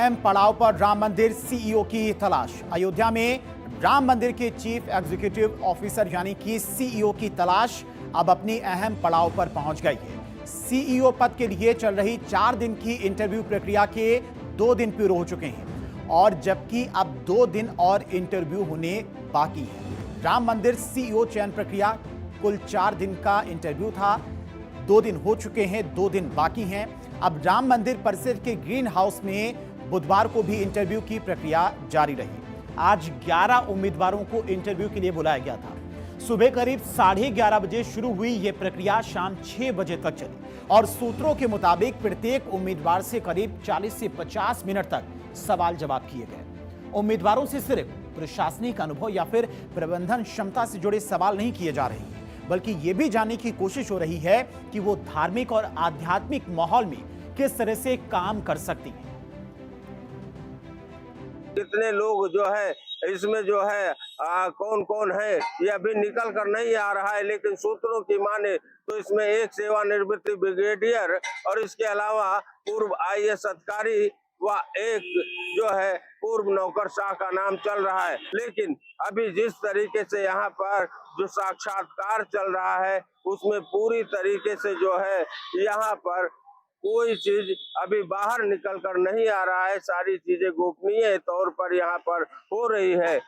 अहम पड़ाव पर राम मंदिर सीईओ की तलाश। अयोध्या में राम मंदिर के चीफ एग्जीक्यूटिव ऑफिसर यानी कि सीईओ की तलाश अब अपनी अहम पड़ाव पर पहुंच गई है। सीईओ पद के लिए चल रही 4 दिन की इंटरव्यू प्रक्रिया के 2 दिन पूरे हो चुके हैं और जबकि अब 2 दिन और इंटरव्यू होने बाकी है। राम मंदिर सीईओ चयन प्रक्रिया कुल 4 दिन का इंटरव्यू था, 2 दिन हो चुके हैं, 2 दिन बाकी हैं। अब राम मंदिर परिसर के ग्रीन हाउस में बुधवार को भी इंटरव्यू की प्रक्रिया जारी रही। आज 11 उम्मीदवारों को इंटरव्यू के लिए बुलाया गया था। सुबह करीब 11:30 बजे शुरू हुई यह प्रक्रिया शाम 6 बजे तक चली और सूत्रों के मुताबिक प्रत्येक उम्मीदवार से करीब 40 से 50 मिनट तक सवाल जवाब किए गए। उम्मीदवारों से सिर्फ प्रशासनिक अनुभव या फिर प्रबंधन क्षमता से जुड़े सवाल नहीं किए जा रहे हैं, बल्कि यह भी जानने की कोशिश हो रही है कि वो धार्मिक और आध्यात्मिक माहौल में किस तरह से काम कर सकती हैं। कितने लोग जो है इसमें जो है कौन कौन है ये अभी निकल कर नहीं आ रहा है, लेकिन सूत्रों की माने तो इसमें एक सेवानिवृत्त ब्रिगेडियर और इसके अलावा पूर्व आईएएस अधिकारी व एक जो है पूर्व नौकरशाह का नाम चल रहा है। लेकिन अभी जिस तरीके से यहाँ पर जो साक्षात्कार चल रहा है उसमें पूरी तरीके से जो है यहाँ पर कोई चीज अभी बाहर निकल कर नहीं आ रहा है। सारी चीजें गोपनीय तौर पर यहाँ पर हो रही है।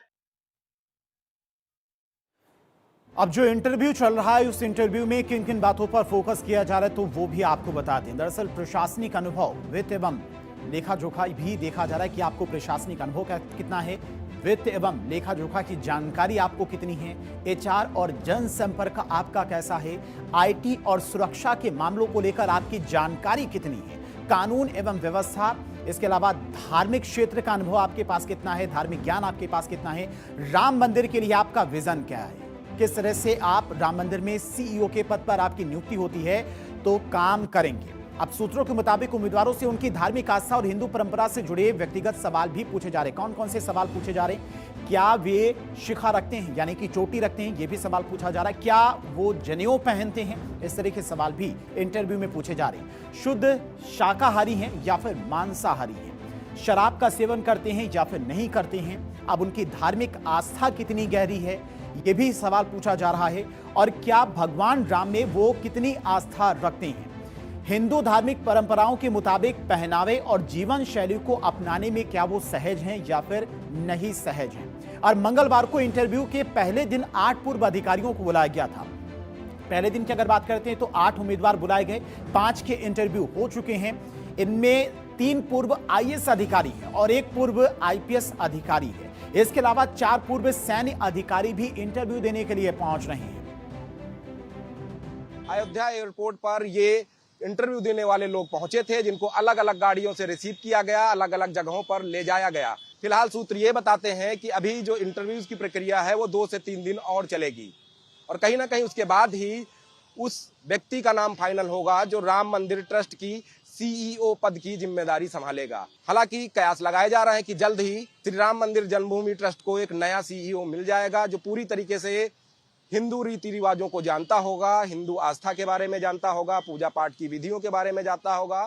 अब जो इंटरव्यू चल रहा है उस इंटरव्यू में किन किन बातों पर फोकस किया जा रहा है तो वो भी आपको बता दें। दरअसल प्रशासनिक अनुभव, वित्त एवं लेखा जोखा भी देखा जा रहा है कि आपको प्रशासनिक अनुभव कितना है, वित्त एवं लेखा जोखा की जानकारी आपको कितनी है, एचआर और जनसंपर्क आपका कैसा है, आईटी और सुरक्षा के मामलों को लेकर आपकी जानकारी कितनी है, कानून एवं व्यवस्था, इसके अलावा धार्मिक क्षेत्र का अनुभव आपके पास कितना है, धार्मिक ज्ञान आपके पास कितना है, राम मंदिर के लिए आपका विजन क्या है, किस तरह से आप राम मंदिर में सीईओ के पद पर आपकी नियुक्ति होती है तो काम करेंगे। अब सूत्रों के मुताबिक उम्मीदवारों से उनकी धार्मिक आस्था और हिंदू परंपरा से जुड़े व्यक्तिगत सवाल भी पूछे जा रहे हैं। कौन कौन से सवाल पूछे जा रहे हैं? क्या वे शिखा रखते हैं यानी कि चोटी रखते हैं, ये भी सवाल पूछा जा रहा है। क्या वो जनेऊ पहनते हैं? इस तरह के सवाल भी इंटरव्यू में पूछे जा रहे हैं। शुद्ध शाकाहारी हैं या फिर मांसाहारी हैं? शराब का सेवन करते हैं या फिर नहीं करते हैं? अब उनकी धार्मिक आस्था कितनी गहरी है, ये भी सवाल पूछा जा रहा है। और क्या भगवान राम में वो कितनी आस्था रखते हैं? हिंदू धार्मिक परंपराओं के मुताबिक पहनावे और जीवन शैली को अपनाने में क्या वो सहज हैं या फिर नहीं सहज हैं? और मंगलवार को इंटरव्यू के पहले दिन 8 पूर्व अधिकारियों को बुलाया गया था। पहले दिन की अगर बात करते हैं तो 8 उम्मीदवार बुलाए गए, 5 के इंटरव्यू हो चुके हैं। इनमें 3 पूर्व आईएएस अधिकारी हैं और 1 पूर्व आईपीएस अधिकारी है। इसके अलावा 4 पूर्व सैन्य अधिकारी भी इंटरव्यू देने के लिए पहुंच रहे हैं। अयोध्या एयरपोर्ट पर ये इंटरव्यू देने वाले लोग पहुंचे थे, जिनको अलग अलग गाड़ियों से रिसीव किया गया, अलग अलग जगहों पर ले जाया गया। फिलहाल सूत्र ये बताते हैं कि अभी जो इंटरव्यूज की प्रक्रिया है वो 2 से 3 दिन और चलेगी और कहीं ना कहीं उसके बाद ही उस व्यक्ति का नाम फाइनल होगा जो राम मंदिर ट्रस्ट की सीईओ पद की जिम्मेदारी संभालेगा। हालांकि कयास लगाए जा रहे हैं कि जल्द ही श्री राम मंदिर जन्मभूमि ट्रस्ट को एक नया सीईओ मिल जाएगा जो पूरी तरीके से हिंदू रीति रिवाजों को जानता होगा, हिंदू आस्था के बारे में जानता होगा, पूजा पाठ की विधियों के बारे में जानता होगा।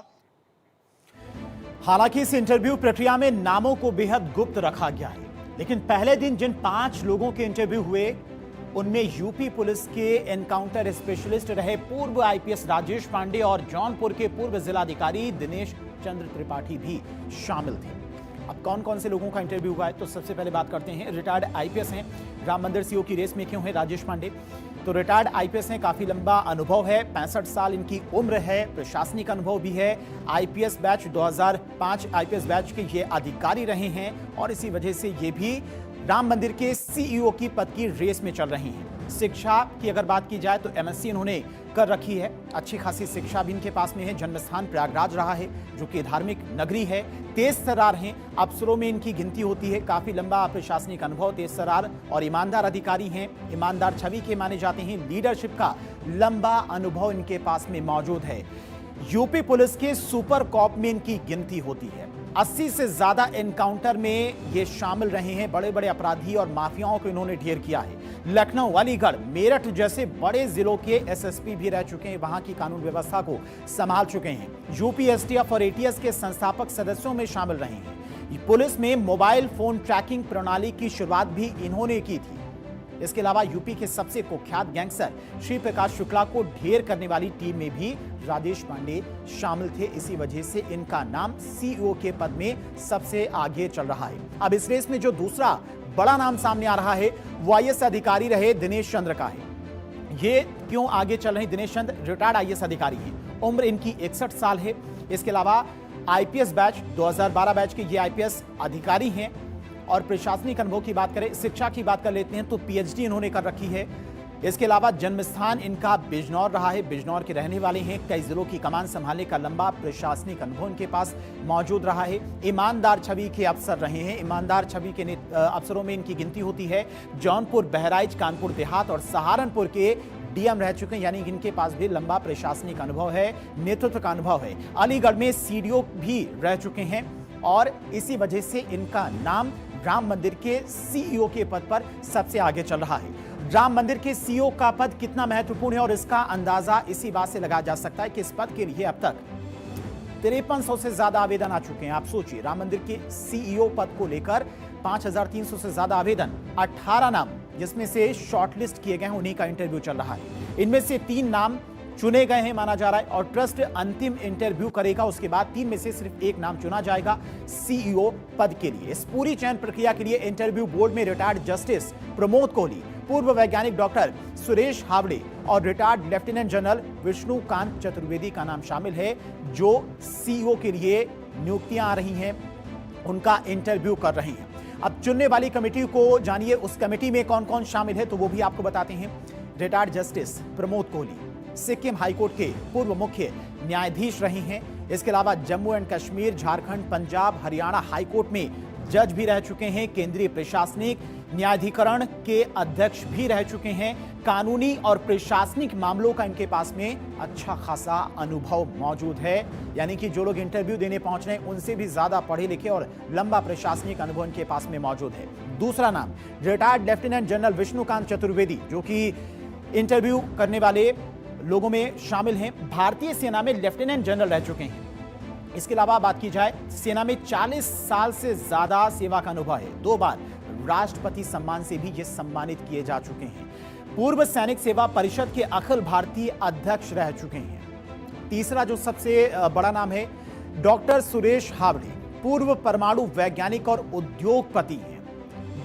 हालांकि इस इंटरव्यू प्रक्रिया में नामों को बेहद गुप्त रखा गया है, लेकिन पहले दिन जिन 5 लोगों के इंटरव्यू हुए उनमें यूपी पुलिस के एनकाउंटर स्पेशलिस्ट रहे पूर्व आईपीएस राजेश पांडे और जौनपुर के पूर्व जिलाधिकारी दिनेश चंद्र त्रिपाठी भी शामिल थे। अब कौन कौन से लोगों का इंटरव्यू हुआ है तो सबसे पहले बात करते हैं। रिटायर्ड आईपीएस हैं, राम मंदिर सीईओ की रेस में क्यों है राजेश पांडे? तो रिटायर्ड आईपीएस हैं, काफी लंबा अनुभव है, 65 साल इनकी उम्र है, प्रशासनिक अनुभव भी है। आईपीएस बैच 2005 आईपीएस बैच के ये अधिकारी रहे हैं और इसी वजह से ये भी राम मंदिर के सीईओ की पद की रेस में चल रही हैं। शिक्षा की अगर बात की जाए तो एमएससी इन्होंने कर रखी है, अच्छी खासी शिक्षा भी इनके पास में है। जन्मस्थान प्रयागराज रहा है जो कि धार्मिक नगरी है। तेज तर्रार हैं, अफसरों में इनकी गिनती होती है। काफी लंबा प्रशासनिक अनुभव, तेज तर्रार और ईमानदार अधिकारी हैं, ईमानदार छवि के माने जाते हैं। लीडरशिप का लंबा अनुभव इनके पास में मौजूद है। यूपी पुलिस के सुपर कॉप में इनकी गिनती होती है। 80 से ज्यादा एनकाउंटर में ये शामिल रहे हैं। बड़े बड़े अपराधी और माफियाओं को इन्होंने ढेर किया है। लखनऊ, अलीगढ़, मेरठ जैसे बड़े जिलों के एसएसपी भी रह चुके हैं, वहां की कानून व्यवस्था को संभाल चुके हैं। यूपी एसटीएफ और एटीएस के संस्थापक सदस्यों में शामिल रहे हैं। पुलिस में मोबाइल फोन ट्रैकिंग प्रणाली की शुरुआत भी इन्होंने की थी। इसके अलावा यूपी के सबसे कुख्यात गैंगस्टर श्री प्रकाश शुक्ला को ढेर करने वाली टीम में भी राजेश पांडे शामिल थे। इसी वजह से इनका नाम सीईओ के पद में सबसे आगे चल रहा है। अब इस रेस में जो दूसरा बड़ा नाम सामने आ रहा है वो आईएएस अधिकारी रहे दिनेश चंद्र का है। ये क्यों आगे चल रहे? दिनेश चंद्र रिटायर्ड आईएएस अधिकारी हैं, उम्र इनकी 61 साल है। इसके अलावा आईपीएस बैच 2012 बैच के ये आईपीएस अधिकारी हैं। और प्रशासनिक अनुभव की बात करें, शिक्षा की बात कर लेते हैं तो पीएचडी इन्होंने कर रखी है। इसके अलावा जन्म स्थान इनका बिजनौर रहा है, बिजनौर के रहने वाले हैं। कई जिलों की कमान संभालने का लंबा प्रशासनिक अनुभव इनके पास मौजूद रहा है। ईमानदार छवि के अफसर रहे हैं। ईमानदार छवि के अफसरों में इनकी गिनती होती है। जौनपुर, बहराइच, कानपुर देहात और सहारनपुर के डीएम रह चुके हैं, यानी इनके पास भी लंबा प्रशासनिक अनुभव है, नेतृत्व का अनुभव है। अलीगढ़ में सीडीओ भी रह चुके हैं और इसी वजह से इनका नाम राम मंदिर के सीईओ के पद पर सबसे आगे चल रहा है। राम मंदिर के सीईओ का पद कितना महत्वपूर्ण है और इसका अंदाजा इसी बात से लगाया जा सकता है कि इस पद के लिए अब तक 5300 से ज्यादा आवेदन आ चुके हैं। आप सोचिए, राम मंदिर के सीईओ पद को लेकर 5300 से ज्यादा आवेदन, 18 नाम जिसमें से शॉर्टलिस्ट किए गए हैं उन्हीं का इंटरव्यू चल रहा है। इनमें से 3 नाम चुने गए हैं माना जा रहा है और ट्रस्ट अंतिम इंटरव्यू करेगा। उसके बाद 3 में से सिर्फ 1 नाम चुना जाएगा सीईओ पद के लिए। इस पूरी चयन प्रक्रिया के लिए इंटरव्यू बोर्ड में रिटायर्ड जस्टिस प्रमोद कोहली, पूर्व वैज्ञानिक डॉक्टर सुरेश हावड़े और retired lieutenant general Vishnukant Chaturvedi का नाम शामिल है, जो सीईओ के लिए नियुक्तियां आ रही हैं, उनका इंटरव्यू कर रहे हैं। अब चुनने वाली कमेटी को जानिए, उस कमेटी में कौन कौन शामिल है तो वो भी आपको बताते हैं। Retired justice Pramod Kohli Sikkim high court के पूर्व मुख्य न्यायाधीश रहे हैं। इसके अलावा जम्मू एंड कश्मीर, झारखंड, पंजाब, हरियाणा हाईकोर्ट में जज भी रह चुके हैं। केंद्रीय प्रशासनिक न्यायाधिकरण के अध्यक्ष भी रह चुके हैं। कानूनी और प्रशासनिक मामलों का इनके पास में अच्छा खासा अनुभव मौजूद है, यानी कि जो लोग इंटरव्यू देने पहुंच रहे हैं उनसे भी ज्यादा पढ़े लिखे और लंबा प्रशासनिक अनुभव इनके पास में मौजूद है। दूसरा नाम retired lieutenant general Vishnukant Chaturvedi, जो कि इंटरव्यू करने वाले लोगों में शामिल हैं। भारतीय सेना में लेफ्टिनेंट जनरल रह चुके हैं। इसके अलावा बात की जाए, सेना में 40 साल से ज्यादा सेवा का अनुभव है। 2 बार राष्ट्रपति सम्मान से भी ये सम्मानित किए जा चुके हैं। पूर्व सैनिक सेवा परिषद के अखिल भारतीय अध्यक्ष रह चुके हैं। तीसरा जो सबसे बड़ा नाम है डॉक्टर सुरेश हावड़े, पूर्व परमाणु वैज्ञानिक और उद्योगपति हैं।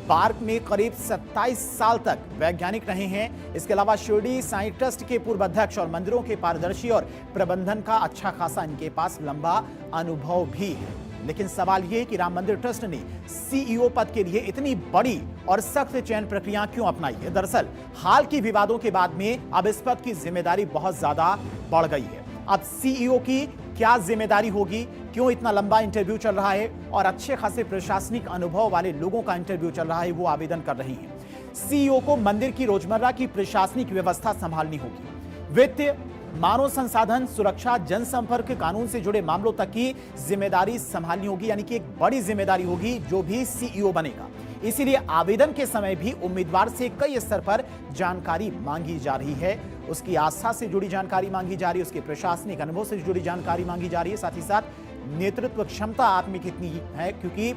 बार्क में करीब 27 साल तक वैज्ञानिक रहे हैं। इसके अलावा शिरडी साईं ट्रस्ट के पूर्व अध्यक्ष और मंदिरों के पारदर्शी और प्रबंधन का अच्छा खासा इनके पास लंबा अनुभव भी है। लेकिन सवाल यह है कि राम मंदिर ट्रस्ट ने सीईओ पद के लिए इतनी बड़ी और सख्त चयन प्रक्रिया क्यों अपनाई है? दरअसल हाल की विवादों के बाद में अब इस पद की जिम्मेदारी बहुत ज्यादा बढ़ गई है। अब सीईओ की क्या जिम्मेदारी होगी, क्यों इतना लंबा इंटरव्यू चल रहा है और अच्छे खासे प्रशासनिक अनुभव वाले लोगों का इंटरव्यू चल रहा है, वो आवेदन कर रहे हैं। सीईओ को मंदिर की रोजमर्रा की प्रशासनिक व्यवस्था संभालनी होगी। वित्त, मानव संसाधन, सुरक्षा, जनसंपर्क, कानून से जुड़े मामलों तक की जिम्मेदारी संभालनी होगी, यानी कि एक बड़ी जिम्मेदारी होगी जो भी सीईओ बनेगा। इसीलिए आवेदन के समय भी उम्मीदवार से कई स्तर पर जानकारी मांगी जा रही है। उसकी आस्था से जुड़ी जानकारी मांगी जा रही है, उसके प्रशासनिक अनुभव से जुड़ी जानकारी मांगी जा रही है, साथ ही साथ नेतृत्व क्षमता आप में कितनी है, क्योंकि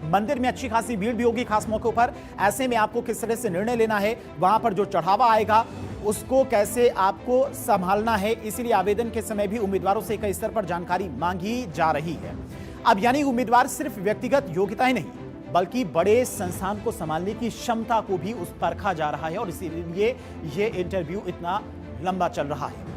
मंदिर में अच्छी खासी भीड़ भी होगी खास मौकों पर। ऐसे में आपको किस तरह से निर्णय लेना है, वहां पर जो चढ़ावा आएगा उसको कैसे आपको संभालना है, इसीलिए आवेदन के समय भी उम्मीदवारों से कई स्तर पर जानकारी मांगी जा रही है। अब यानी उम्मीदवार सिर्फ व्यक्तिगत योग्यता ही नहीं बल्कि बड़े संस्थान को संभालने की क्षमता को भी उस परखा जा रहा है और इसीलिए ये इंटरव्यू इतना लंबा चल रहा है।